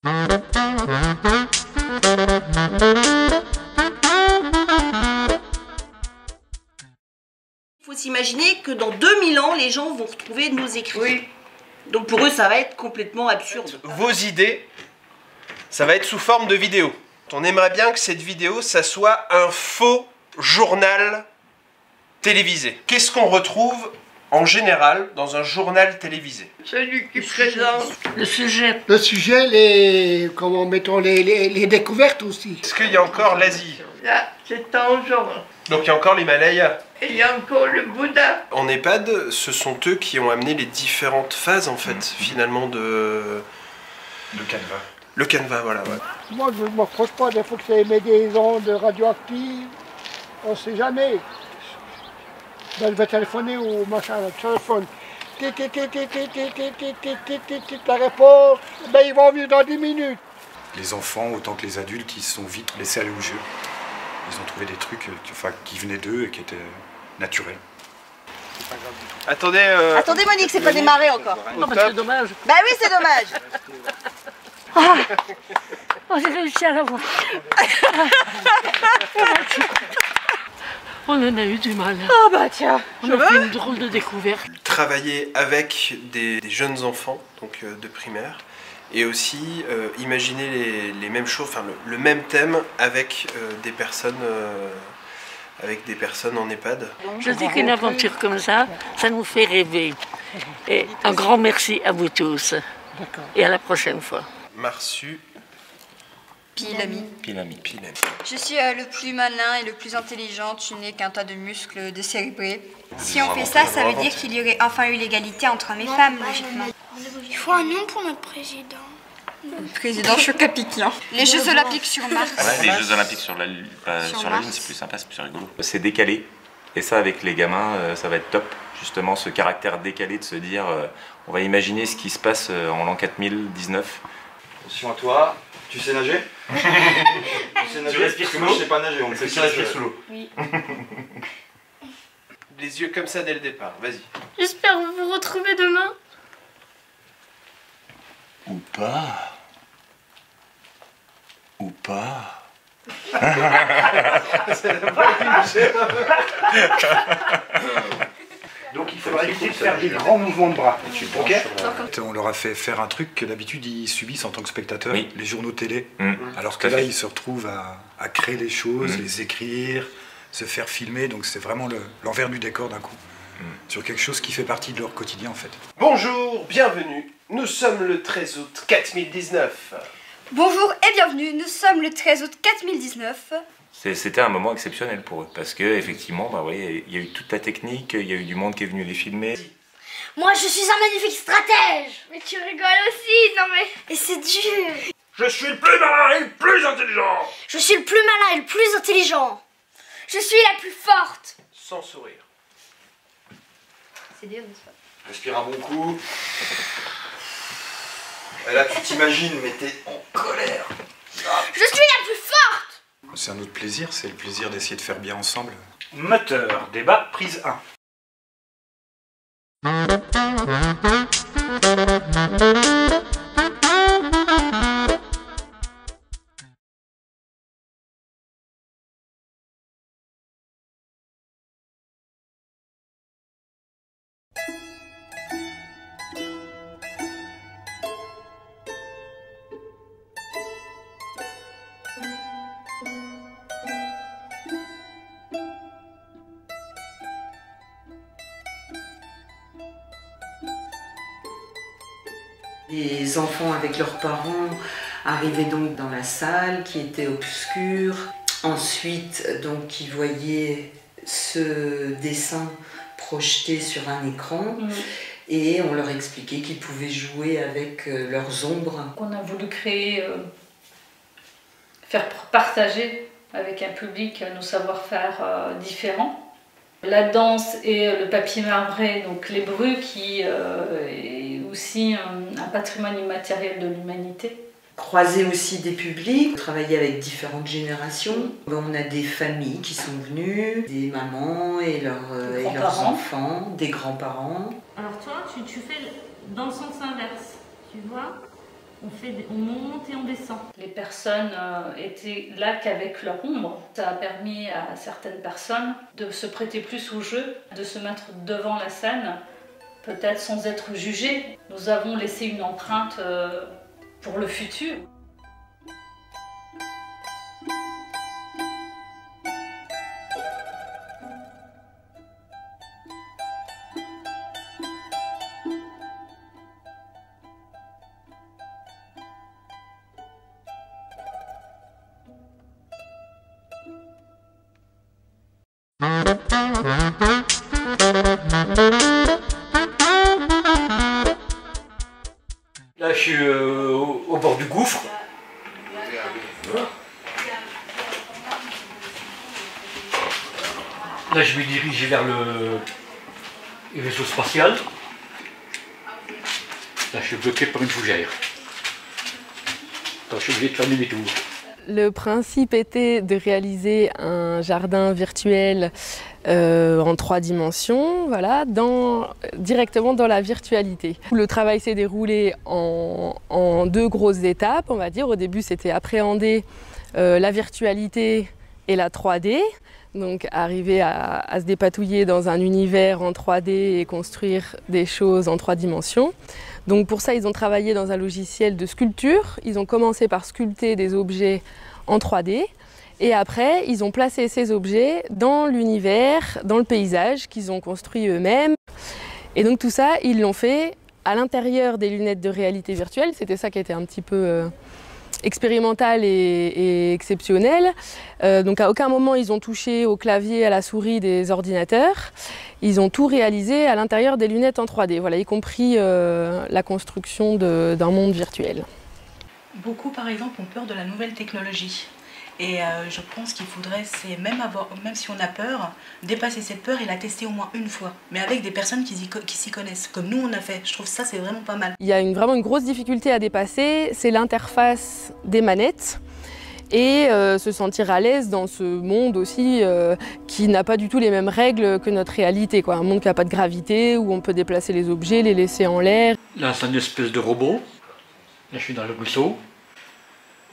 Il faut s'imaginer que dans 2000 ans, les gens vont retrouver nos écrits. Oui. Donc pour eux, ça va être complètement absurde. Vos idées, ça va être sous forme de vidéo. On aimerait bien que cette vidéo, ça soit un faux journal télévisé. Qu'est-ce qu'on retrouve en général dans un journal télévisé? Celui qui présente le sujet. Le sujet, les découvertes aussi. Est-ce qu'il y a encore l'Asie? Là, c'est en genre. Donc il y a encore l'Himalaya. Et il y a encore le Bouddha. En EHPAD, ce sont eux qui ont amené les différentes phases, en fait, finalement, de... Le canevas. Le canevas, voilà. Ouais. Moi, je ne me reproche pas des fois que ça émet des ondes radioactives. On ne sait jamais. Ben, je vais téléphoner au machin, le téléphone. La réponse, ben, ils vont venir dans 10 minutes. Les enfants, autant que les adultes, ils se sont vite laissés aller au jeu. Ils ont trouvé des trucs qui venaient d'eux et qui étaient naturels. Attendez, Attendez Monique, c'est pas démarré encore. Non, mais c'est dommage. Bah oui, c'est dommage. Oh, j'ai réussi à l'avoir. On en a eu du mal. Oh bah tiens, On a fait une drôle de découverte. Travailler avec des jeunes enfants, donc de primaire, et aussi imaginer les mêmes choses, enfin le même thème avec des personnes en EHPAD. Je dis qu'une aventure comme ça, ça nous fait rêver. Et un grand merci à vous tous. Et à la prochaine fois. Marsu. Pilami. Je suis le plus malin et le plus intelligent, tu n'es qu'un tas de muscles décérébrés. Si on fait ça, ça veut dire qu'il y aurait enfin eu l'égalité entre hommes et femmes, logiquement. Il faut un nom pour notre président. Président Chocapic, les Jeux Olympiques sur Mars. Ouais, les Jeux Olympiques sur la Lune, c'est plus sympa, c'est plus rigolo. C'est décalé, et ça avec les gamins, ça va être top. Justement, ce caractère décalé de se dire, on va imaginer ce qui se passe en l'an 4019. Attention à toi, tu sais nager? Tu sais nager? Tu respires sous l'eau? Moi je sais pas nager, on sait Tu respires sous l'eau? Oui. Les yeux comme ça dès le départ, vas-y. J'espère vous retrouver demain. Ou pas. Ou pas. Donc il faudra éviter de faire des grands mouvements de bras. Ok. On leur a fait faire un truc que d'habitude ils subissent en tant que spectateurs, Oui. les journaux télé. Alors Tout que à là, fait. ils se retrouvent à créer les choses, les écrire, se faire filmer. Donc c'est vraiment l'envers du décor d'un coup. Sur quelque chose qui fait partie de leur quotidien en fait. Bonjour, bienvenue. Nous sommes le 13 août 4019. Bonjour et bienvenue, nous sommes le 13 août 4019. C'était un moment exceptionnel pour eux, parce que effectivement, bah ouais, il y a eu toute la technique, il y a eu du monde qui est venu les filmer. Moi, je suis un magnifique stratège. Mais tu rigoles aussi, non mais... Et c'est dur. Je suis le plus malin et le plus intelligent. Je suis le plus malin et le plus intelligent. Je suis la plus forte. Sans sourire. C'est dur, n'est-ce pas? Respire un bon coup. Et là tu t'imagines, mais t'es en colère. Je suis la plus forte. C'est un autre plaisir, c'est le plaisir d'essayer de faire bien ensemble. Moteur, débat, prise 1. Les enfants avec leurs parents arrivaient donc dans la salle qui était obscure. Ensuite, donc, ils voyaient ce dessin projeté sur un écran et on leur expliquait qu'ils pouvaient jouer avec leurs ombres. On a voulu créer, faire partager avec un public nos savoir-faire différents. La danse et le papier marbré, donc les brus, qui est aussi un patrimoine immatériel de l'humanité. Croiser aussi des publics, travailler avec différentes générations. On a des familles qui sont venues, des mamans et leurs enfants, des grands-parents. Alors toi, tu fais dans le sens inverse, tu vois. on monte et on descend. Les personnes étaient là qu'avec leur ombre. Ça a permis à certaines personnes de se prêter plus au jeu, de se mettre devant la scène, peut-être sans être jugées. Nous avons laissé une empreinte pour le futur. Là, je suis au bord du gouffre. Là, je me dirige vers le vaisseau spatial. Là, je suis bloqué par une fougère. Donc, je suis obligé de fermer mes tours. Le principe était de réaliser un jardin virtuel en 3 dimensions, voilà, directement dans la virtualité. Le travail s'est déroulé en 2 grosses étapes, on va dire. Au début, c'était appréhender la virtualité et la 3D, donc arriver à se dépatouiller dans un univers en 3D et construire des choses en 3 dimensions. Donc pour ça, ils ont travaillé dans un logiciel de sculpture. Ils ont commencé par sculpter des objets en 3D et après, ils ont placé ces objets dans l'univers, dans le paysage qu'ils ont construit eux-mêmes. Et donc tout ça, ils l'ont fait à l'intérieur des lunettes de réalité virtuelle. C'était ça qui était un petit peu expérimental et exceptionnel. Donc à aucun moment, ils ont touché au clavier, à la souris des ordinateurs. Ils ont tout réalisé à l'intérieur des lunettes en 3D, voilà, y compris la construction d'un monde virtuel. Beaucoup, par exemple, ont peur de la nouvelle technologie. Et je pense qu'il faudrait, même si on a peur, dépasser cette peur et la tester au moins une fois. Mais avec des personnes qui s'y connaissent, comme nous on a fait. Je trouve ça, c'est vraiment pas mal. Il y a vraiment une grosse difficulté à dépasser, c'est l'interface des manettes. Et se sentir à l'aise dans ce monde aussi qui n'a pas du tout les mêmes règles que notre réalité, quoi. Un monde qui n'a pas de gravité, où on peut déplacer les objets, les laisser en l'air. Là, c'est une espèce de robot. Là, je suis dans le ruisseau.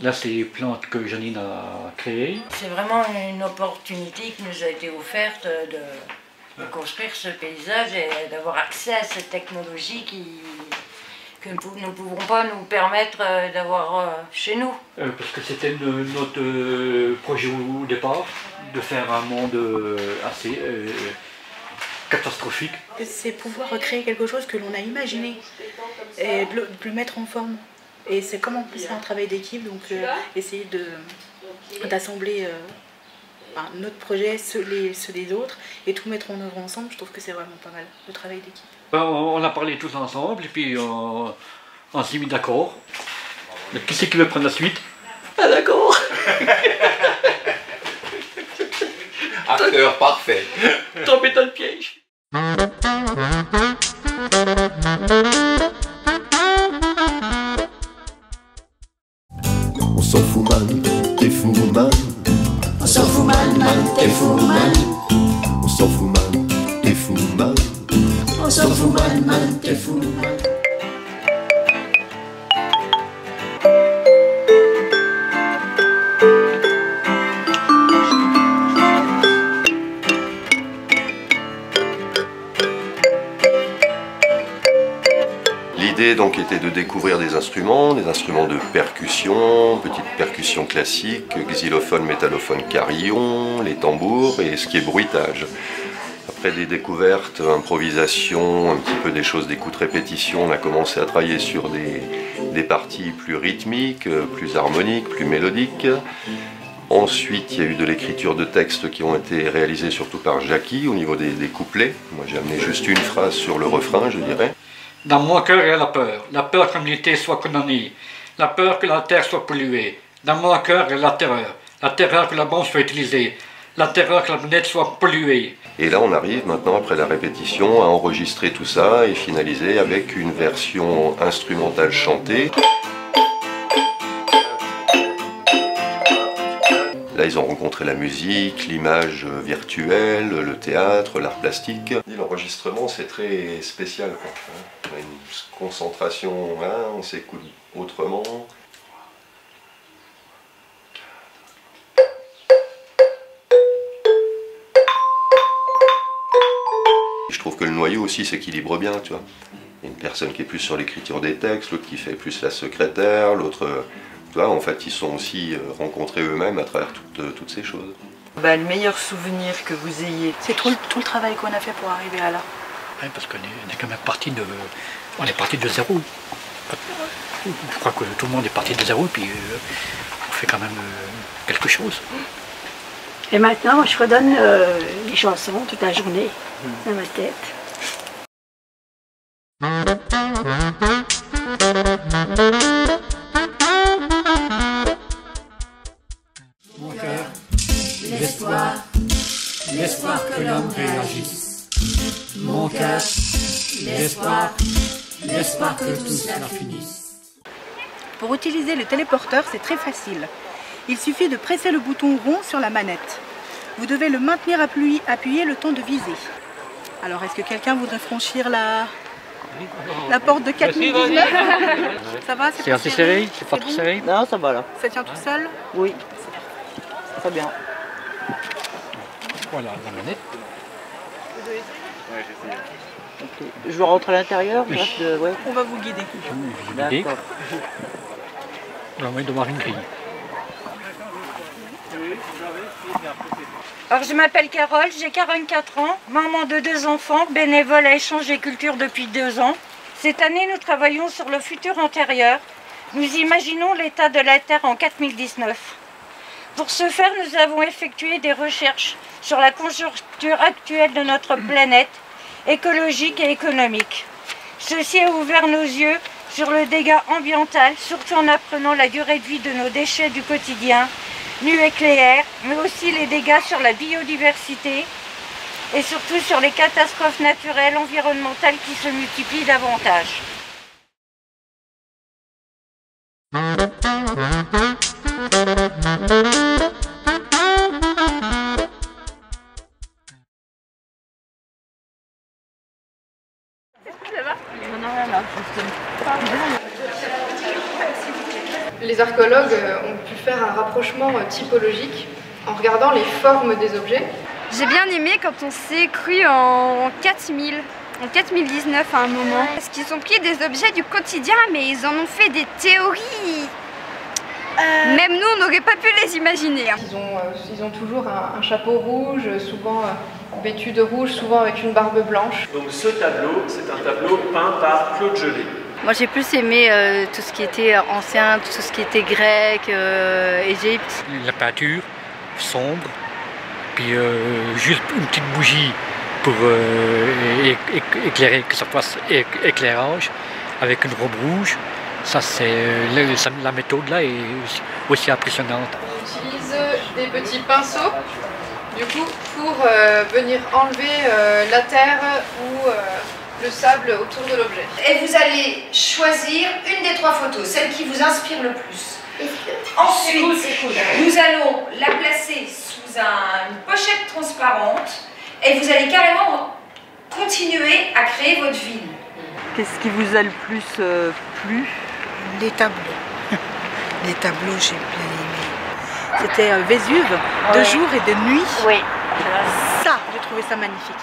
Là, c'est les plantes que Janine a créées. C'est vraiment une opportunité qui nous a été offerte de construire ce paysage et d'avoir accès à cette technologie que nous ne pouvons pas nous permettre d'avoir chez nous. Parce que c'était notre projet au départ, de faire un monde assez catastrophique. C'est pouvoir recréer quelque chose que l'on a imaginé et de le mettre en forme. Et c'est comme en plus c'est un travail d'équipe, donc essayer d'assembler notre projet, ceux des autres, et tout mettre en œuvre ensemble, je trouve que c'est vraiment pas mal, le travail d'équipe. On a parlé tous ensemble, et puis on s'est mis d'accord. Qui c'est qui veut prendre la suite? Ah d'accord. Acteur parfait. Tombé dans le piège. On s'en fout man, t'es fou man. On s'en fout man, t'es fou man. On s'en fout man, t'es fou man. On s'en fout man, t'es fou man. L'idée donc était de découvrir des instruments de percussion, petites percussions classiques, xylophone, métallophone, carillon, les tambours et ce qui est bruitage. Après des découvertes, improvisation, un petit peu des choses d'écoute répétition, on a commencé à travailler sur des parties plus rythmiques, plus harmoniques, plus mélodiques. Ensuite, il y a eu de l'écriture de textes qui ont été réalisés surtout par Jackie au niveau des couplets. Moi j'ai amené juste une phrase sur le refrain, je dirais. Dans mon cœur il y a la peur que l'humanité soit condamnée, la peur que la terre soit polluée. Dans mon cœur il y a la terreur que la bombe soit utilisée, la terreur que la planète soit polluée. Et là on arrive maintenant, après la répétition, à enregistrer tout ça et finaliser avec une version instrumentale chantée. Là, ils ont rencontré la musique, l'image virtuelle, le théâtre, l'art plastique. L'enregistrement, c'est très spécial, quoi. On a une concentration, hein, on s'écoute autrement. Je trouve que le noyau aussi s'équilibre bien, tu vois. Il y a une personne qui est plus sur l'écriture des textes, l'autre qui fait plus la secrétaire, l'autre... Tu vois, en fait, ils sont aussi rencontrés eux-mêmes à travers toutes ces choses. Bah, le meilleur souvenir que vous ayez, c'est tout le travail qu'on a fait pour arriver à là. Oui, parce qu'on est quand même parti de zéro. Je crois que tout le monde est parti de zéro, puis on fait quand même quelque chose. Et maintenant, je redonne les chansons toute la journée dans ma tête. Mon cœur, l'espoir que l'homme réagisse. Mon cœur, l'espoir que tout cela finisse. Pour utiliser le téléporteur, c'est très facile. Il suffit de presser le bouton rond sur la manette. Vous devez le maintenir appuyé le temps de viser. Alors, est-ce que quelqu'un voudrait franchir la porte de 4019? Ça va? C'est assez serré? C'est pas trop serré? Non, ça va là. Ça tient tout seul? Oui. Très bien. Voilà la manette. Okay. Je veux rentrer à l'intérieur? Oui. Ouais. On va vous guider. D'accord. On va devoir une grille. Alors je m'appelle Carole, j'ai 44 ans, maman de 2 enfants, bénévole à Échange et Culture depuis 2 ans. Cette année, nous travaillons sur le futur antérieur. Nous imaginons l'état de la Terre en 4019. Pour ce faire, nous avons effectué des recherches sur la conjoncture actuelle de notre planète, écologique et économique. Ceci a ouvert nos yeux sur le dégât ambiental, surtout en apprenant la durée de vie de nos déchets du quotidien, nucléaires, mais aussi les dégâts sur la biodiversité et surtout sur les catastrophes naturelles, environnementales qui se multiplient davantage. Les archéologues ont pu faire un rapprochement typologique en regardant les formes des objets. J'ai bien aimé quand on s'est cru en 4000, en 4019 à un moment. Parce qu'ils ont pris des objets du quotidien, mais ils en ont fait des théories. Même nous, on n'aurait pas pu les imaginer. Hein. Ils ont toujours un chapeau rouge, souvent vêtu de rouge, souvent avec une barbe blanche. Donc ce tableau, c'est un tableau peint par Claude Gelée. Moi j'ai plus aimé tout ce qui était ancien, tout ce qui était grec, Égypte. La peinture sombre, puis juste une petite bougie pour éclairer, que ça fasse éclairage, avec une robe rouge. Ça c'est la méthode là est aussi impressionnante. On utilise des petits pinceaux du coup pour venir enlever la terre ou le sable autour de l'objet. Et vous allez choisir une des 3 photos, celle qui vous inspire le plus. Ensuite, nous allons la placer sous une pochette transparente et vous allez carrément continuer à créer votre ville. Qu'est-ce qui vous a le plus plu? Les tableaux. Les tableaux, j'ai bien aimé. C'était Vésuve, de jour et de nuit. Oui. Ça, j'ai trouvé ça magnifique.